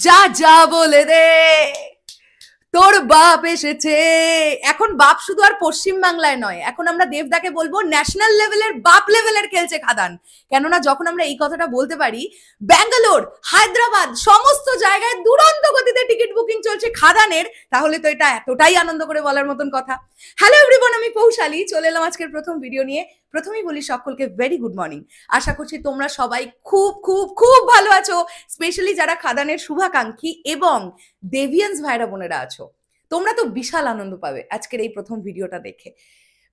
যা যা বলে দে তোর বাপ এসেছে। এখন বাপ শুধু আর পশ্চিম বাংলায় নয়, এখন আমরা দেবদাকে বলবো ন্যাশনাল লেভেলের বাপ লেভেলের খেলছে খাদান। কেননা যখন আমরা এই কথাটা বলতে পারি, ব্যাঙ্গালোর, হায়দ্রাবাদ সমস্ত জায়গায় দুরন্ত গতিতে টিকিট বুকিং চলছে খাদানের, তাহলে তো এটা এতটাই আনন্দ করে বলার মতন কথা। হ্যালো এভরিওয়ান, আমি পৌশালী চলে এলাম আজকের প্রথম ভিডিও নিয়ে। প্রথমেই বলি সকলকে ভেরি গুড মর্নিং। আশা করছি তোমরা সবাই খুব খুব খুব ভালো আছো, স্পেশালি যারা খাদানের শুভাকাঙ্ক্ষী এবং দেভিয়ান্স ভাইরা বোনেরা আছো। তোমরা তো বিশাল আনন্দ পাবে আজকের এই প্রথম ভিডিওটা দেখে।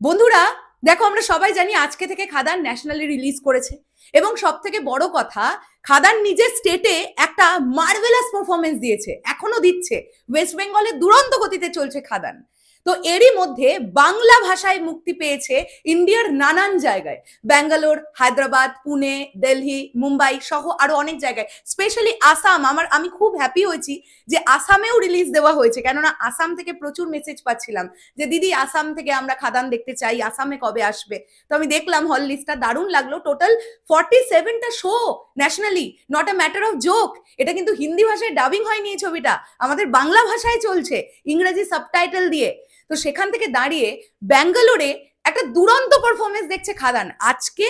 বন্ধুরা দেখো, আমরা সবাই জানি আজকে থেকে খাদান ন্যাশনালি রিলিজ করেছে এবং সব থেকে বড় কথা, খাদান নিজের স্টেটে একটা মার্ভেলাস পারফরমেন্স দিয়েছে, এখনো দিচ্ছে। ওয়েস্ট বেঙ্গলে দুরন্ত গতিতে চলছে খাদান। তো এরই মধ্যে বাংলা ভাষায় মুক্তি পেয়েছে ইন্ডিয়ার নানান জায়গায়, ব্যাঙ্গালোর, হায়দ্রাবাদ, পুনে, দিল্লি, মুম্বাই সহ আরো অনেক জায়গায়, স্পেশালি আসাম। আমি খুব হ্যাপি হয়েছি যে আসামেও রিলিজ দেওয়া হয়েছে, কেননা আসাম থেকে প্রচুর মেসেজ পাচ্ছিলাম যে দিদি আসাম থেকে আমরা খাদান দেখতে চাই, আসামে কবে আসবে। তো আমি দেখলাম হল লিস্টটা, দারুণ লাগলো। টোটাল 47টা show nationally, not a matter of joke. এটা কিন্তু হিন্দি ভাষায় ডাবিং হয়নি, এই ছবিটা আমাদের বাংলা ভাষায় চলছে, ইংরেজি সাবটাইটেল দিয়ে। তো সেখান থেকে দাঁড়িয়ে ব্যাঙ্গালোরে একটা দুরন্ত পারফরমেন্স দেখছে খাদান আজকে,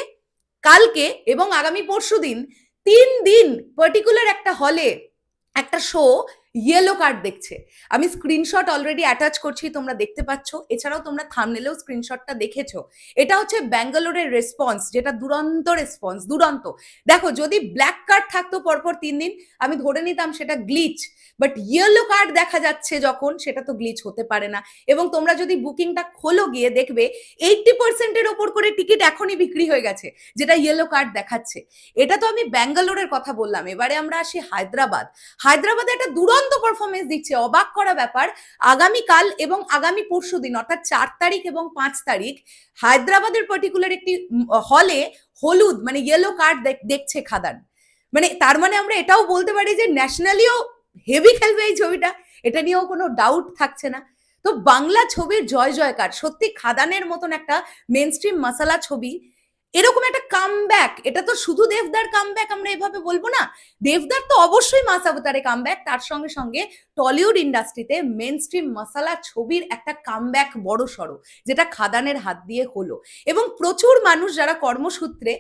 কালকে এবং আগামী পরশুদিন। 3 দিন পার্টিকুলার একটা হলে একটা শো ইয়েলো কার্ড দেখছে। আমি স্ক্রিনশট অলরেডি অ্যাটাচ করছি, তোমরা দেখতে পাচ্ছ। এছাড়াও তোমরা থাম্বনেলেও স্ক্রিনশটটা দেখেছো। এটা হচ্ছে ব্যাঙ্গালোরের রেসপন্স, যেটা দুরন্ত রেসপন্স, দুরন্ত। দেখো, যদি ব্ল্যাক কার্ড থাকতো পরপর 3 দিন, আমি ধরে নিতাম সেটা গ্লিচ, বাট ইয়েলো কার্ড দেখা যাচ্ছে যখন, সেটা তো গ্লিচ হতে পারে না। এবং তোমরা যদি বুকিংটা খোলো গিয়ে দেখবে 80%-এর ওপর করে টিকিট এখনই বিক্রি হয়ে গেছে, যেটা ইয়েলো কার্ড দেখাচ্ছে। এটা তো আমি ব্যাঙ্গালোরের কথা বললাম, এবারে আমরা আসি হায়দ্রাবাদ। হায়দ্রাবাদে একটা দুরন্ত পারফরমেন্স দিচ্ছে, অবাক করা ব্যাপার। আগামীকাল এবং আগামী পরশুদিন অর্থাৎ 4 তারিখ এবং 5 তারিখ হায়দ্রাবাদের পার্টিকুলার একটি হলে হলুদ মানে ইয়েলো কার্ড দেখছে খাদান। মানে তার মানে আমরা এটাও বলতে পারি যে ন্যাশনালিও হেভি খেলবে এই ছবিটা, এটা নিয়েও কোনো ডাউট থাকছে না। তো বাংলা ছবির জয় জয়কার, সত্যি খাদানের মতন একটা মেন স্ট্রিম মশালা ছবি, এরকম একটা কামব্যাক। এটা তো শুধু দেবদার কামব্যাক আমরা এভাবে বলবো না, দেবদার তো অবশ্যই মাস অবতারে কামব্যাক, তার সঙ্গে সঙ্গে টলিউড ইন্ডাস্ট্রিতে মেন স্ট্রিম মশালা ছবির একটা কামব্যাক বড় সড়ো, যেটা খাদানের হাত দিয়ে হলো। এবং প্রচুর মানুষ যারা কর্মসূত্রে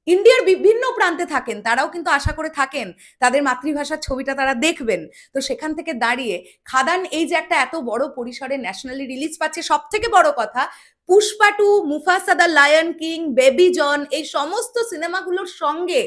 ইন্ডিয়ার বিভিন্ন প্রান্তে থাকেন, তারাও কিন্তু আশা করে থাকেন তাদের মাতৃভাষার ছবিটা তারা দেখবেন। তো সেখান থেকে দাঁড়িয়ে খাদান এই যে একটা এত বড় পরিসরে ন্যাশনালি রিলিজ পাচ্ছে, সব থেকে বড় কথা Pushpa 2, Mufasa the Lion King, Baby John, এই সমস্ত সিনেমাগুলোর সঙ্গে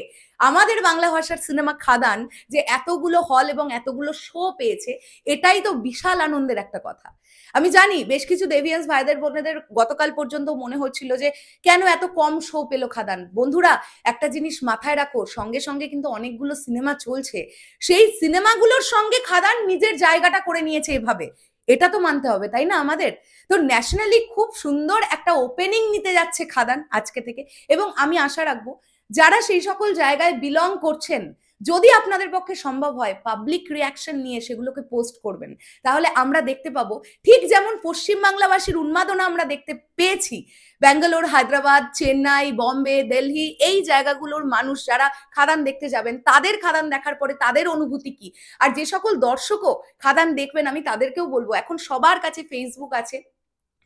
আমাদের বাংলা ভাষার সিনেমা খাদান যে এতগুলো হল এবং এতগুলো শো পেয়েছে, এটাই তো বিশাল আনন্দের একটা কথা। আমি জানি বেশ কিছু দেভিয়ান্স ভাইদের বোনেদের গতকাল পর্যন্ত মনে হচ্ছিল যে কেন এত কম শো পেলো খাদান। বন্ধুরা একটা জিনিস মাথায় রাখো, সঙ্গে সঙ্গে কিন্তু অনেকগুলো সিনেমা চলছে, সেই সিনেমাগুলোর সঙ্গে খাদান নিজের জায়গাটা করে নিয়েছে এভাবে, এটা তো মানতে হবে তাই না আমাদের। তো ন্যাশনালি খুব সুন্দর একটা ওপেনিং নিতে যাচ্ছে খাদান আজকে থেকে। এবং আমি আশা রাখবো যারা সেই সকল জায়গায় বিলং করছেন, যদি আপনাদের পক্ষে সম্ভব হয় পাবলিক রিয়াকশন নিয়ে সেগুলোকে পোস্ট করবেন, তাহলে আমরা দেখতে পাবো ঠিক যেমন পশ্চিমবাংলাবাসীর উন্মাদনা আমরা দেখতে পেয়েছি ব্যাঙ্গালোর, হায়দ্রাবাদ, চেন্নাই, বম্বে, দিল্লি, এই জায়গাগুলোর মানুষ যারা খাদান দেখতে যাবেন, তাদের খাদান দেখার পরে তাদের অনুভূতি কি। আর যে সকল দর্শকও খাদান দেখবেন, আমি তাদেরকেও বলবো এখন সবার কাছে ফেসবুক আছে,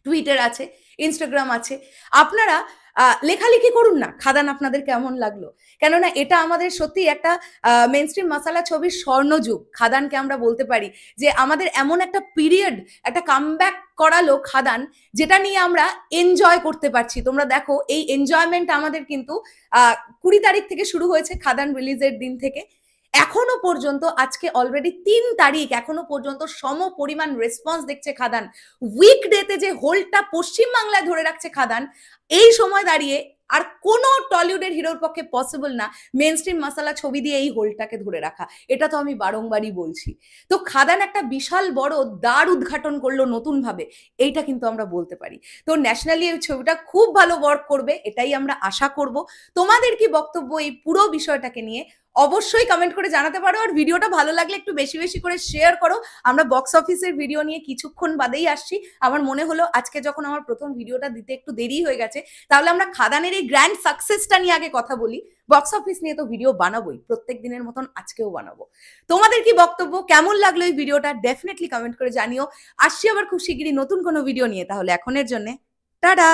টুইটার আছে, ইনস্টাগ্রাম আছে, আপনারা লেখালেখি করুন না খাদান আপনাদের কেমন লাগলো। কেননা এটা আমাদের সত্যি একটা মেন স্ট্রিম মশালা ছবির স্বর্ণযুগ, খাদানকে আমরা বলতে পারি যে আমাদের এমন একটা পিরিয়ড, একটা কামব্যাক করালো খাদান, যেটা নিয়ে আমরা এনজয় করতে পারছি। তোমরা দেখো এই এনজয়মেন্ট আমাদের কিন্তু 20 তারিখ থেকে শুরু হয়েছে, খাদান রিলিজের দিন থেকে এখনো পর্যন্ত, আজকে অলরেডি 3 তারিখ, এখনো পর্যন্ত সম পরিমাণ রেসপন্স দেখছে খাদান। উইকডেতে যে হোল্ডটা পশ্চিমবাংলায় ধরে রাখছে খাদান, এই সময় দাঁড়িয়ে আর কোনো টলিউডের হিরোর পক্ষে পসিবল না মেন স্ট্রিম মশালা ছবি দিয়ে এই হোল্ডটাকে ধরে রাখা, এটা তো আমি বারংবারই বলছি। তো খাদান একটা বিশাল বড় দ্বার উদ্ঘাটন করলো নতুন ভাবে, এইটা কিন্তু আমরা বলতে পারি। তো ন্যাশনালি এই ছবিটা খুব ভালো ওয়ার্ক করবে, এটাই আমরা আশা করব। তোমাদের কি বক্তব্য এই পুরো বিষয়টাকে নিয়ে অবশ্যই কমেন্ট করে জানাতে পারো। আর ভিডিওটা ভালো লাগলে একটু বেশি বেশি করে শেয়ার করো। আমরা বক্স অফিসের ভিডিও নিয়ে কিছুক্ষণ বাদেই আসছি। আমার মনে হলো আজকে যখন আমার প্রথম ভিডিওটা দিতে একটু দেরি হয়ে গেছে, তাহলে আমরা খাদানের এই গ্র্যান্ড সাকসেসটা নিয়ে আগে কথা বলি। বক্স অফিস নিয়ে তো ভিডিও বানাবোই, প্রত্যেক দিনের মতন আজকেও বানাবো। তোমাদের কি বক্তব্য, কেমন লাগলো এই ভিডিওটা, ডেফিনেটলি কমেন্ট করে জানিও। আসছি আবার খুব শিগগিরই নতুন কোনো ভিডিও নিয়ে। তাহলে এখনের জন্য টাটা।